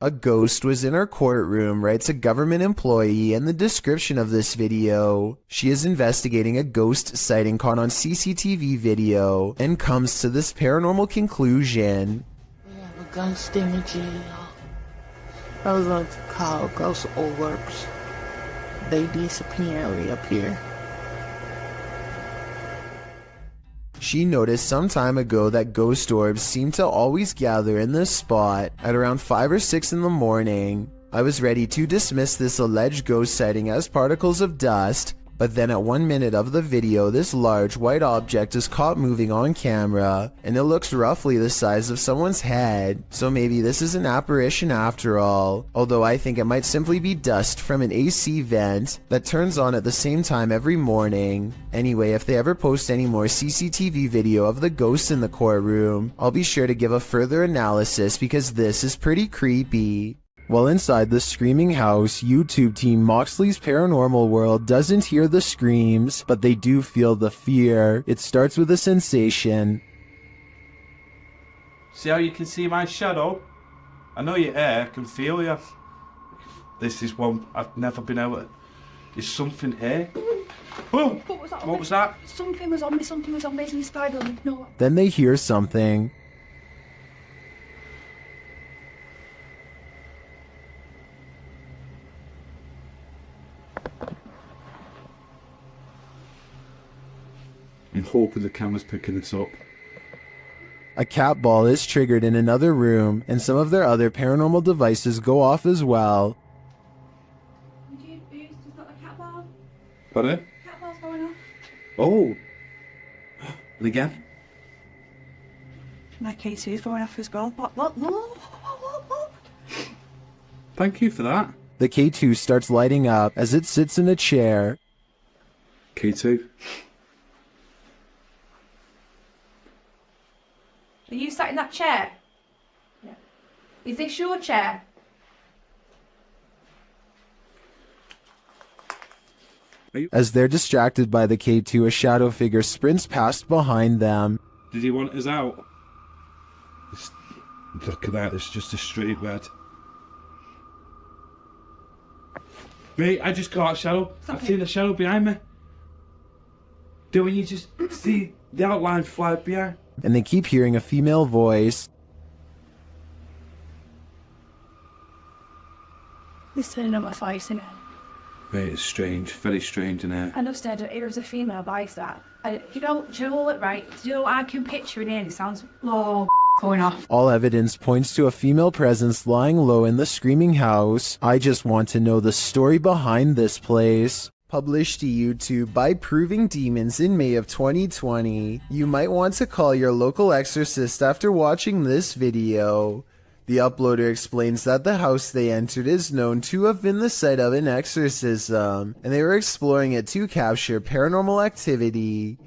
A ghost was in our courtroom, writes a government employee in the description of this video. She is investigating a ghost sighting caught on CCTV video and comes to this paranormal conclusion. We have a ghost image. Those are called ghost orbs. They disappear and reappear. She noticed some time ago that ghost orbs seem to always gather in this spot at around 5 or 6 in the morning. I was ready to dismiss this alleged ghost sighting as particles of dust, but then at 1 minute of the video, this large white object is caught moving on camera, and it looks roughly the size of someone's head, so maybe this is an apparition after all, although I think it might simply be dust from an AC vent that turns on at the same time every morning. Anyway, if they ever post any more CCTV video of the ghosts in the courtroom, I'll be sure to give a further analysis because this is pretty creepy. While inside the screaming house, YouTube team Moxley's Paranormal World doesn't hear the screams, but they do feel the fear. It starts with a sensation. See how you can see my shadow? I know you're here, I can feel you. This is one I've never been able to... There's something here. Whoa! What was that? Something was on me, there's a spider on me. No. Then they hear something. I'm hoping the camera's picking this up. A cat ball is triggered in another room, and some of their other paranormal devices go off as well. Pardon? Cat ball's going off. Oh! And again? My K2's going off as well. What? Thank you for that. The K2 starts lighting up as it sits in a chair. K2. Are you sat in that chair? Yeah. Is this your chair? As they're distracted by the K2, a shadow figure sprints past behind them. Did he want us out? Look at that, it's just a straight red. Mate, I just got a shadow. I've seen the shadow behind me. Don't you just see the outline fly behind? And they keep hearing a female voice. It's turning on my face, isn't it? Mate, it's strange, very strange in here. I know, said it was a female voice that. You know what, right? I can picture it in. It sounds going off. All evidence points to a female presence lying low in the screaming house. I just want to know the story behind this place. Published to YouTube by Proving Demons in May of 2020. You might want to call your local exorcist after watching this video. The uploader explains that the house they entered is known to have been the site of an exorcism, and they were exploring it to capture paranormal activity.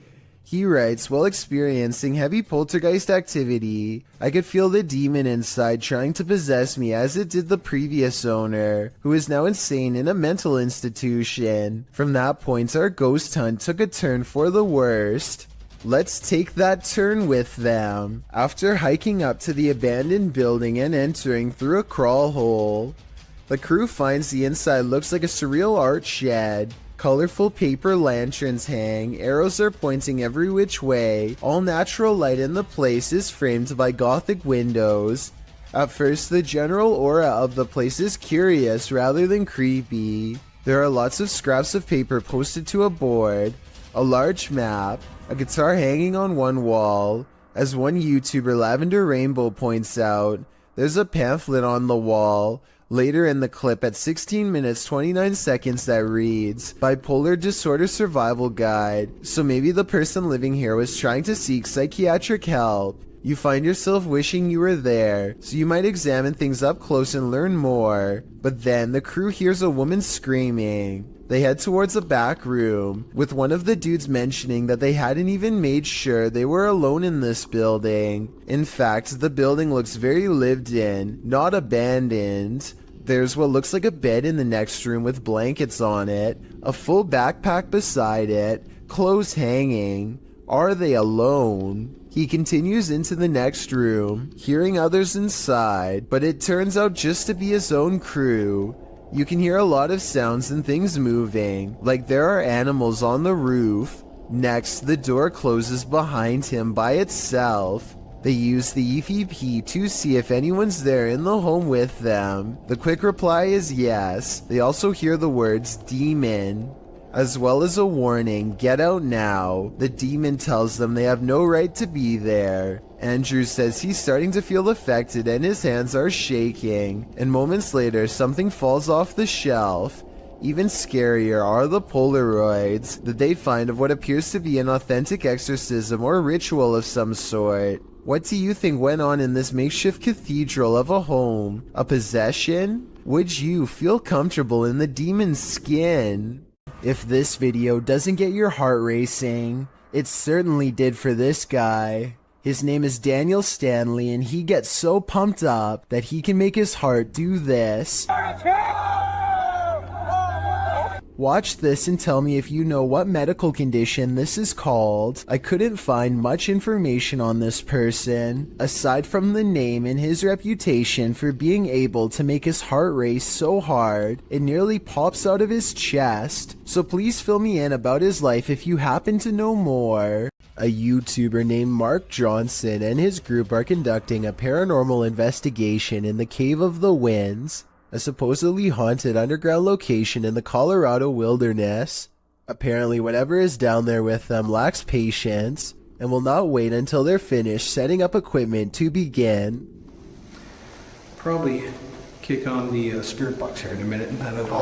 He writes, while experiencing heavy poltergeist activity, I could feel the demon inside trying to possess me as it did the previous owner, who is now insane in a mental institution. From that point, our ghost hunt took a turn for the worst. Let's take that turn with them. After hiking up to the abandoned building and entering through a crawl hole, the crew finds the inside looks like a surreal art shed. Colorful paper lanterns hang, arrows are pointing every which way, all natural light in the place is framed by gothic windows. At first, the general aura of the place is curious rather than creepy. There are lots of scraps of paper posted to a board, a large map, a guitar hanging on one wall. As one YouTuber, Lavender Rainbow, points out, there's a pamphlet on the wall. Later in the clip at 16 minutes 29 seconds that reads, Bipolar Disorder Survival Guide. So maybe the person living here was trying to seek psychiatric help. You find yourself wishing you were there, so you might examine things up close and learn more. But then the crew hears a woman screaming. They head towards a back room, with one of the dudes mentioning that they hadn't even made sure they were alone in this building. In fact, the building looks very lived in, not abandoned. There's what looks like a bed in the next room with blankets on it, a full backpack beside it, clothes hanging. Are they alone? He continues into the next room, hearing others inside, but it turns out just to be his own crew. You can hear a lot of sounds and things moving, like there are animals on the roof. Next, the door closes behind him by itself. They use the EVP to see if anyone's there in the home with them. The quick reply is yes. They also hear the words demon, as well as a warning, get out now. The demon tells them they have no right to be there. Andrew says he's starting to feel affected and his hands are shaking. And moments later, something falls off the shelf. Even scarier are the Polaroids that they find of what appears to be an authentic exorcism or ritual of some sort. What do you think went on in this makeshift cathedral of a home? A possession? Would you feel comfortable in the demon's skin? If this video doesn't get your heart racing, it certainly did for this guy. His name is Daniel Stanley, and he gets so pumped up that he can make his heart do this. Watch this and tell me if you know what medical condition this is called. I couldn't find much information on this person, aside from the name and his reputation for being able to make his heart race so hard, it nearly pops out of his chest. So please fill me in about his life if you happen to know more. A YouTuber named Mark Johnson and his group are conducting a paranormal investigation in the Cave of the Winds, a supposedly haunted underground location in the Colorado wilderness. Apparently whatever is down there with them lacks patience and will not wait until they're finished setting up equipment to begin. Probably kick on the spirit box here in a minute and have it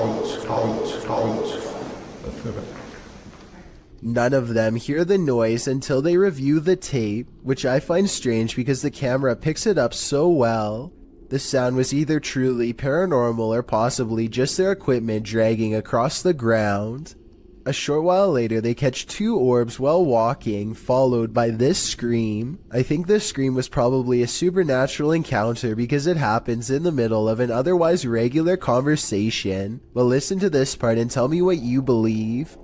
None of them hear the noise until they review the tape, which I find strange because the camera picks it up so well. The sound was either truly paranormal or possibly just their equipment dragging across the ground. A short while later, they catch two orbs while walking, followed by this scream. I think this scream was probably a supernatural encounter because it happens in the middle of an otherwise regular conversation. But listen to this part and tell me what you believe.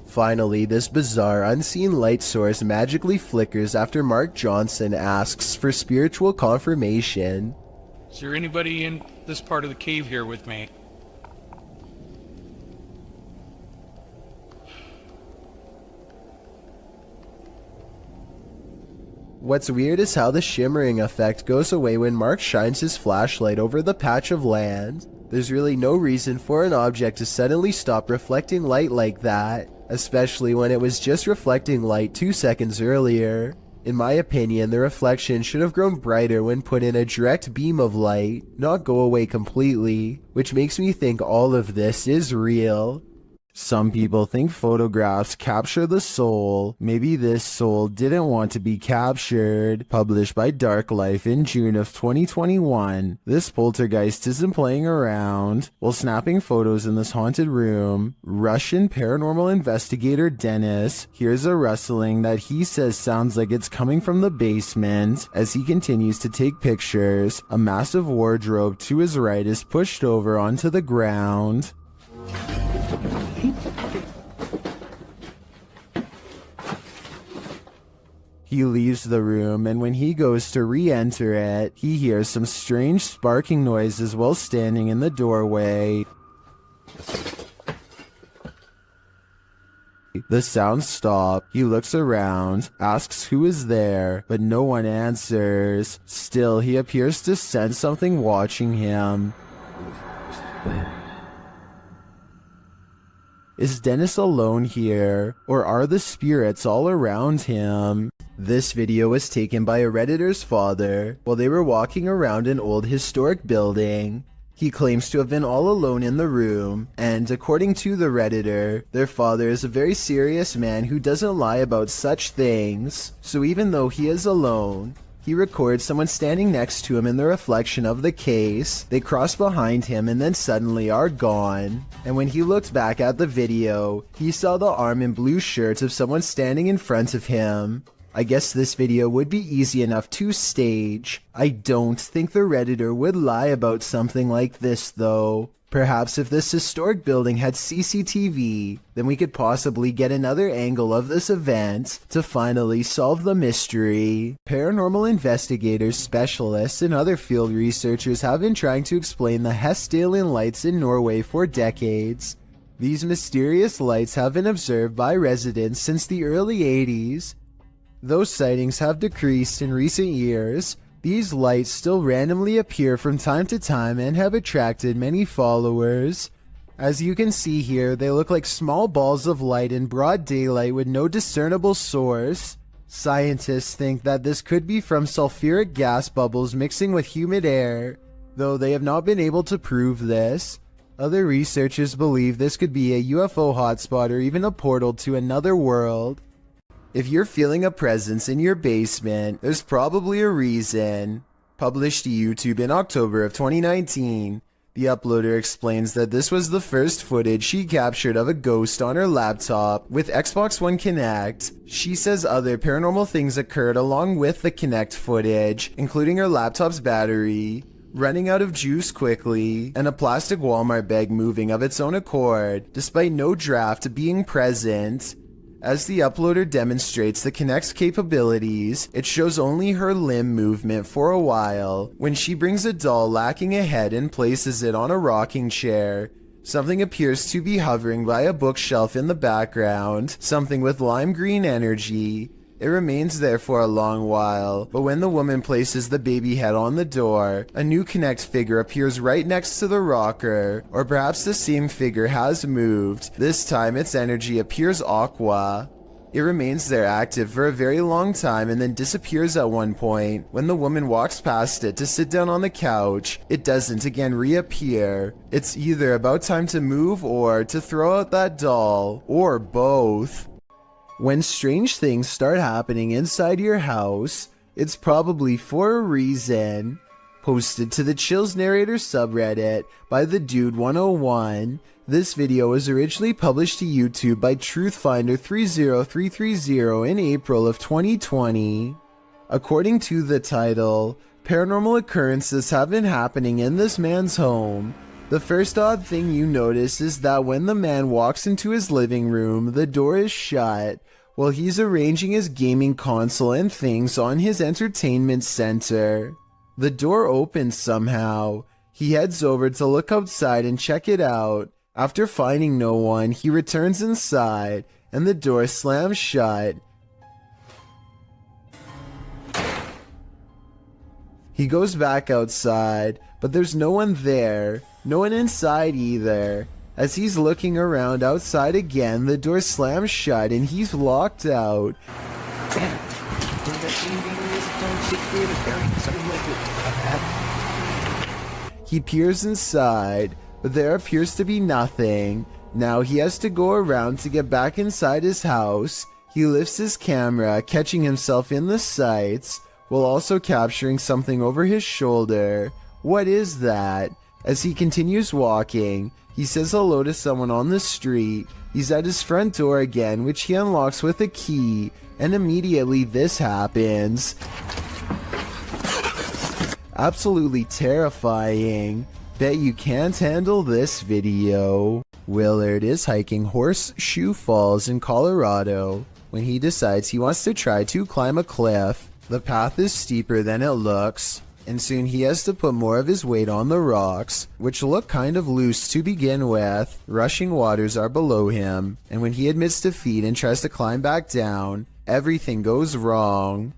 Finally, this bizarre, unseen light source magically flickers after Mark Johnson asks for spiritual confirmation. Is there anybody in this part of the cave here with me? What's weird is how the shimmering effect goes away when Mark shines his flashlight over the patch of land. There's really no reason for an object to suddenly stop reflecting light like that, especially when it was just reflecting light 2 seconds earlier. In my opinion, the reflection should have grown brighter when put in a direct beam of light, not go away completely, which makes me think all of this is real. Some people think photographs capture the soul. Maybe this soul didn't want to be captured. Published by Dark Life in June of 2021, this poltergeist isn't playing around. While snapping photos in this haunted room, Russian paranormal investigator Dennis hears a rustling that he says sounds like it's coming from the basement. As he continues to take pictures, a massive wardrobe to his right is pushed over onto the ground. He leaves the room, and when he goes to re-enter it, he hears some strange sparking noises while standing in the doorway. The sounds stop. He looks around, asks who is there, but no one answers. Still, he appears to sense something watching him. Is Dennis alone here, or are the spirits all around him? This video was taken by a Redditor's father while they were walking around an old historic building. He claims to have been all alone in the room, and according to the Redditor, their father is a very serious man who doesn't lie about such things. So even though he is alone, he records someone standing next to him in the reflection of the case. They cross behind him and then suddenly are gone. And when he looked back at the video, he saw the arm and blue shirt of someone standing in front of him. I guess this video would be easy enough to stage. I don't think the Redditor would lie about something like this though. Perhaps if this historic building had CCTV, then we could possibly get another angle of this event to finally solve the mystery. Paranormal investigators, specialists, and other field researchers have been trying to explain the Hessdalen lights in Norway for decades. These mysterious lights have been observed by residents since the early 80s. Though sightings have decreased in recent years, these lights still randomly appear from time to time and have attracted many followers. As you can see here, they look like small balls of light in broad daylight with no discernible source. Scientists think that this could be from sulfuric gas bubbles mixing with humid air, though they have not been able to prove this. Other researchers believe this could be a UFO hotspot or even a portal to another world. If you're feeling a presence in your basement, there's probably a reason. Published to YouTube in October of 2019, the uploader explains that this was the first footage she captured of a ghost on her laptop with Xbox One Kinect. She says other paranormal things occurred along with the Kinect footage, including her laptop's battery running out of juice quickly, and a plastic Walmart bag moving of its own accord, despite no draft being present. As the uploader demonstrates the Kinect's capabilities, it shows only her limb movement for a while. When she brings a doll lacking a head and places it on a rocking chair, something appears to be hovering by a bookshelf in the background, something with lime green energy. It remains there for a long while, but when the woman places the baby head on the door, a new Kinect figure appears right next to the rocker, or perhaps the same figure has moved. This time its energy appears aqua. It remains there active for a very long time and then disappears at one point. When the woman walks past it to sit down on the couch, it doesn't again reappear. It's either about time to move or to throw out that doll, or both. When strange things start happening inside your house, it's probably for a reason. Posted to the Chills Narrator subreddit by the Dude 101, this video was originally published to YouTube by Truthfinder 30330 in April of 2020. According to the title, paranormal occurrences have been happening in this man's home. The first odd thing you notice is that when the man walks into his living room, the door is shut while he's arranging his gaming console and things on his entertainment center. The door opens somehow. He heads over to look outside and check it out. After finding no one, he returns inside and the door slams shut. He goes back outside, but there's no one there, no one inside either. As he's looking around outside again, the door slams shut and he's locked out. He peers inside, but there appears to be nothing. Now he has to go around to get back inside his house. He lifts his camera, catching himself in the sights, while also capturing something over his shoulder. What is that? As he continues walking, he says hello to someone on the street. He's at his front door again, which he unlocks with a key, and immediately this happens. Absolutely terrifying. Bet you can't handle this video. Willard is hiking Horseshoe Falls in Colorado when he decides he wants to try to climb a cliff. The path is steeper than it looks, and soon he has to put more of his weight on the rocks, which look kind of loose to begin with. Rushing waters are below him, and when he admits defeat and tries to climb back down, everything goes wrong.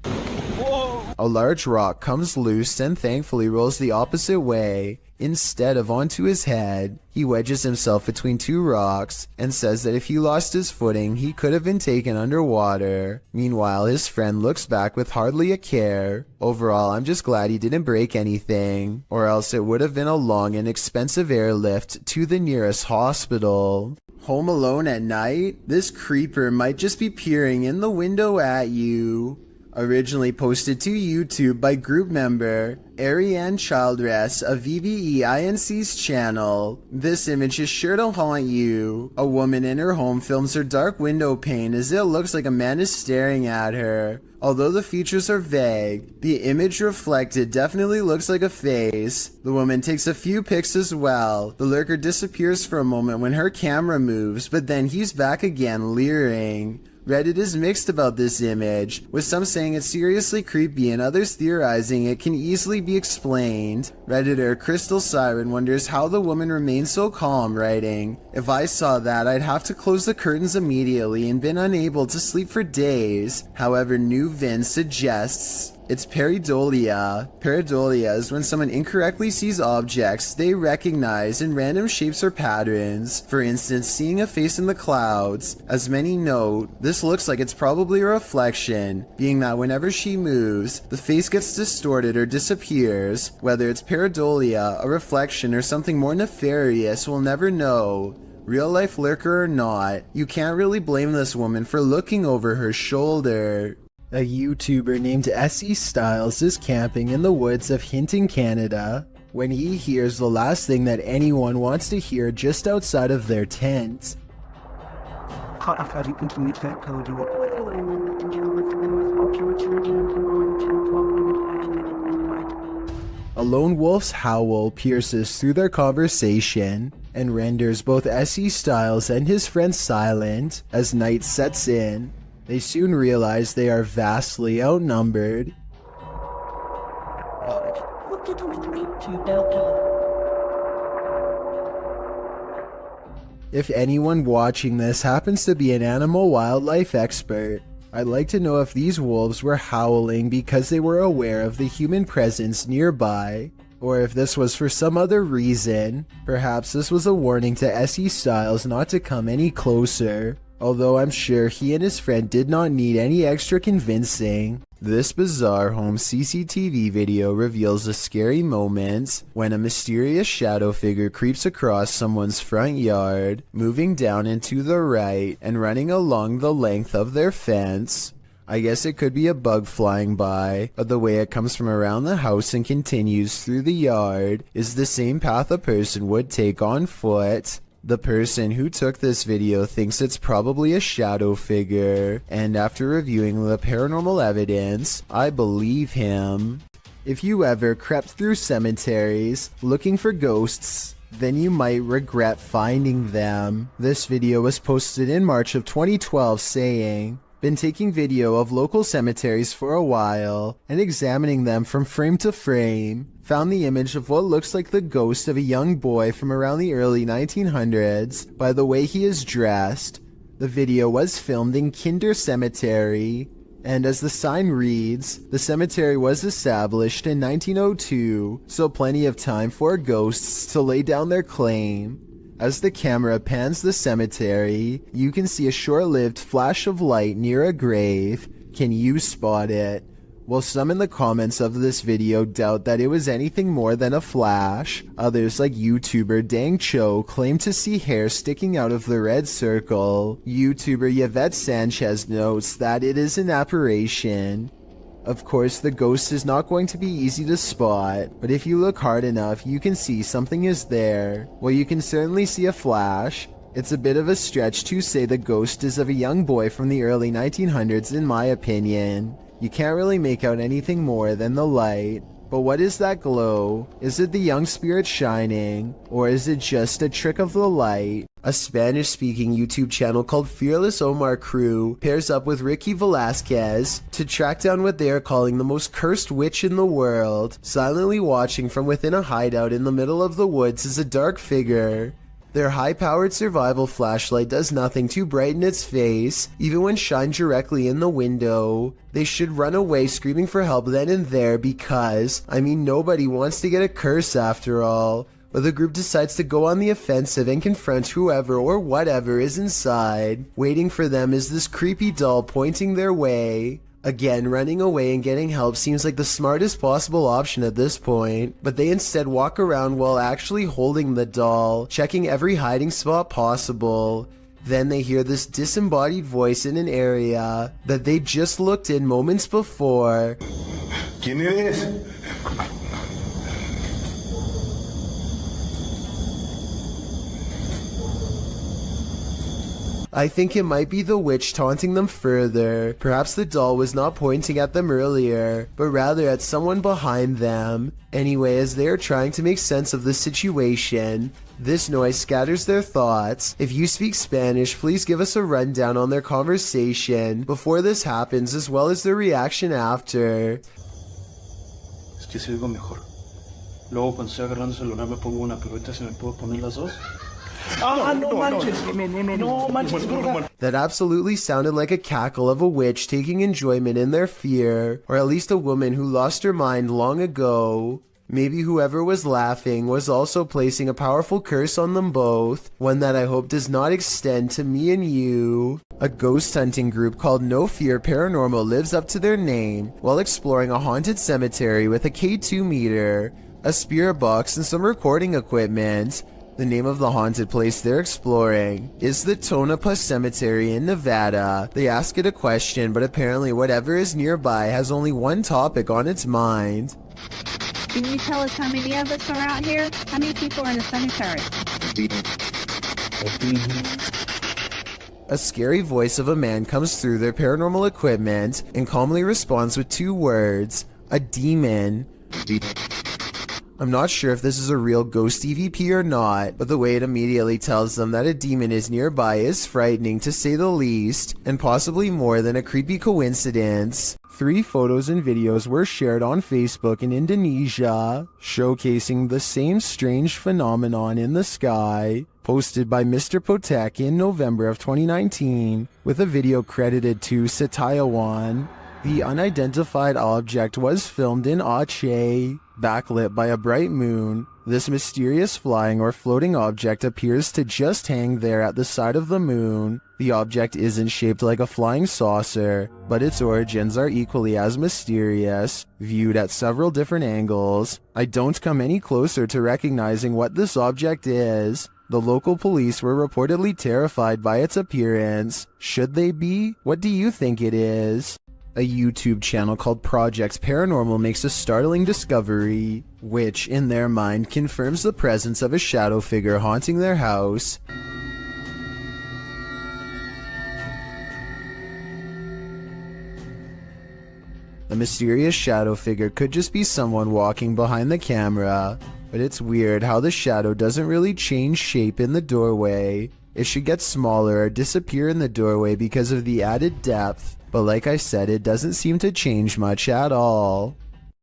A large rock comes loose and thankfully rolls the opposite way. Instead of onto his head, he wedges himself between two rocks and says that if he lost his footing, he could have been taken underwater. Meanwhile, his friend looks back with hardly a care. Overall, I'm just glad he didn't break anything, or else it would have been a long and expensive airlift to the nearest hospital. Home alone at night? This creeper might just be peering in the window at you. Originally posted to YouTube by group member Ariane Childress of VBEINC's channel. This image is sure to haunt you. A woman in her home films her dark window pane as it looks like a man is staring at her. Although the features are vague, the image reflected definitely looks like a face. The woman takes a few pics as well. The lurker disappears for a moment when her camera moves, but then he's back again leering. Reddit is mixed about this image, with some saying it's seriously creepy and others theorizing it can easily be explained. Redditor Crystal Siren wonders how the woman remains so calm, writing, "If I saw that, I'd have to close the curtains immediately and been unable to sleep for days." However, New Vin suggests it's pareidolia. Pareidolia is when someone incorrectly sees objects they recognize in random shapes or patterns. For instance, seeing a face in the clouds. As many note, this looks like it's probably a reflection, being that whenever she moves, the face gets distorted or disappears. Whether it's pareidolia, a reflection, or something more nefarious, we'll never know. Real life lurker or not, you can't really blame this woman for looking over her shoulder. A YouTuber named SE Styles is camping in the woods of Hinton, Canada, when he hears the last thing that anyone wants to hear just outside of their tent. A lone wolf's howl pierces through their conversation and renders both SE Styles and his friend silent as night sets in. They soon realize they are vastly outnumbered. If anyone watching this happens to be an animal wildlife expert, I'd like to know if these wolves were howling because they were aware of the human presence nearby, or if this was for some other reason. Perhaps this was a warning to SE Styles not to come any closer. Although I'm sure he and his friend did not need any extra convincing. This bizarre home CCTV video reveals a scary moment when a mysterious shadow figure creeps across someone's front yard, moving down and to the right and running along the length of their fence. I guess it could be a bug flying by, but the way it comes from around the house and continues through the yard is the same path a person would take on foot. The person who took this video thinks it's probably a shadow figure, and after reviewing the paranormal evidence, I believe him. If you ever crept through cemeteries looking for ghosts, then you might regret finding them. This video was posted in March of 2012 saying, "Been taking video of local cemeteries for a while and examining them from frame to frame. Found the image of what looks like the ghost of a young boy from around the early 1900s by the way he is dressed. The video was filmed in Kinder Cemetery, and as the sign reads, the cemetery was established in 1902, so plenty of time for ghosts to lay down their claim." As the camera pans the cemetery, you can see a short-lived flash of light near a grave. Can you spot it? While some in the comments of this video doubt that it was anything more than a flash, others like YouTuber Dang Cho claim to see hair sticking out of the red circle. YouTuber Yvette Sanchez notes that it is an apparition. Of course, the ghost is not going to be easy to spot, but if you look hard enough, you can see something is there. Well, you can certainly see a flash. It's a bit of a stretch to say the ghost is of a young boy from the early 1900s in my opinion. You can't really make out anything more than the light. But what is that glow? Is it the young spirit shining? Or is it just a trick of the light? A Spanish-speaking YouTube channel called Fearless Omar Crew pairs up with Ricky Velasquez to track down what they are calling the most cursed witch in the world. Silently watching from within a hideout in the middle of the woods is a dark figure. Their high-powered survival flashlight does nothing to brighten its face, even when shined directly in the window. They should run away screaming for help then and there because, I mean, nobody wants to get a curse after all. But the group decides to go on the offensive and confront whoever or whatever is inside. Waiting for them is this creepy doll pointing their way. Again, running away and getting help seems like the smartest possible option at this point, but they instead walk around while actually holding the doll, checking every hiding spot possible. Then they hear this disembodied voice in an area that they just looked in moments before. ¿Quién eres? I think it might be the witch taunting them further. Perhaps the doll was not pointing at them earlier, but rather at someone behind them. Anyway, as they are trying to make sense of the situation, this noise scatters their thoughts. If you speak Spanish, please give us a rundown on their conversation before this happens, as well as their reaction after. Es que se oigo mejor. Luego cuando estoy agarrando el celular me pongo una, pero ahorita se me puedo poner las dos. That absolutely sounded like a cackle of a witch taking enjoyment in their fear, or at least a woman who lost her mind long ago. Maybe whoever was laughing was also placing a powerful curse on them both, one that I hope does not extend to me and you. A ghost hunting group called No Fear Paranormal lives up to their name while exploring a haunted cemetery with a K2 meter, a spirit box, and some recording equipment. The name of the haunted place they're exploring is the Tonopah Cemetery in Nevada. They ask it a question, but apparently whatever is nearby has only one topic on its mind. Can you tell us how many of us are out here? How many people are in the cemetery? A scary voice of a man comes through their paranormal equipment and calmly responds with 2 words, a demon. I'm not sure if this is a real ghost EVP or not, but the way it immediately tells them that a demon is nearby is frightening to say the least, and possibly more than a creepy coincidence. 3 photos and videos were shared on Facebook in Indonesia, showcasing the same strange phenomenon in the sky, posted by Mr. Potek in November of 2019, with a video credited to Setiawan. The unidentified object was filmed in Aceh, backlit by a bright moon. This mysterious flying or floating object appears to just hang there at the side of the moon. The object isn't shaped like a flying saucer, but its origins are equally as mysterious, viewed at several different angles. I don't come any closer to recognizing what this object is. The local police were reportedly terrified by its appearance. Should they be? What do you think it is? A YouTube channel called Project Paranormal makes a startling discovery, which, in their mind, confirms the presence of a shadow figure haunting their house. A mysterious shadow figure could just be someone walking behind the camera, but it's weird how the shadow doesn't really change shape in the doorway. It should get smaller or disappear in the doorway because of the added depth. But like I said, it doesn't seem to change much at all.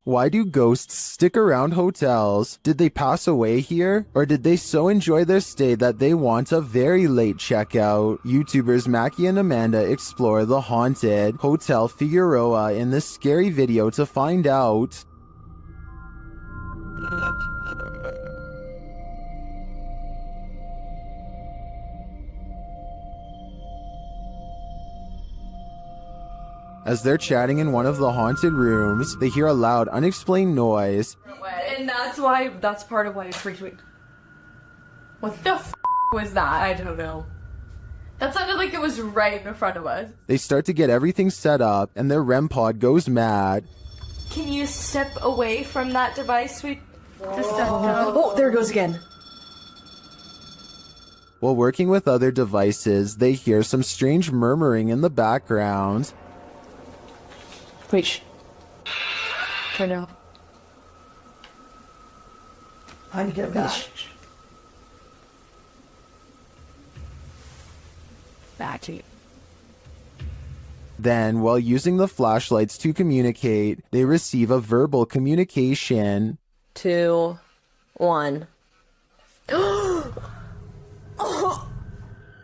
Why do ghosts stick around hotels? Did they pass away here? Or did they so enjoy their stay that they want a very late checkout? YouTubers Mackie and Amanda explore the haunted Hotel Figueroa in this scary video to find out. As they're chatting in one of the haunted rooms, they hear a loud, unexplained noise. And that's part of why it freaked me. What the f was that? I don't know. That sounded like it was right in front of us. They start to get everything set up, and their REM pod goes mad. Can you step away from that device? Oh, there it goes again. While working with other devices, they hear some strange murmuring in the background. Wait, shh. Turn it off. I need to get back. Back to you. Then, while using the flashlights to communicate, they receive a verbal communication. 2, 1.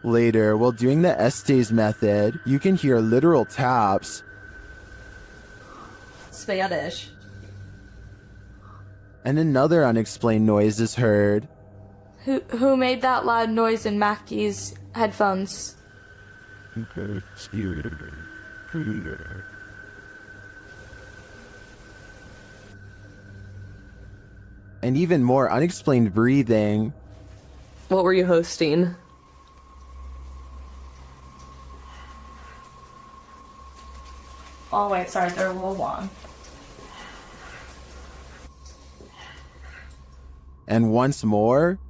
Later, while doing the Estes method, you can hear literal taps. Spanish. And another unexplained noise is heard. Who made that loud noise in Mackie's headphones? And even more unexplained breathing. What were you hosting? Oh wait, sorry, they're a little long. And once more,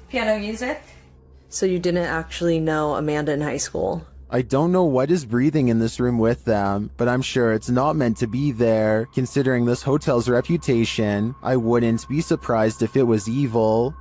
Piano music. So you didn't actually know Amanda in high school? I don't know what is breathing in this room with them, but I'm sure it's not meant to be there. Considering this hotel's reputation, I wouldn't be surprised if it was evil.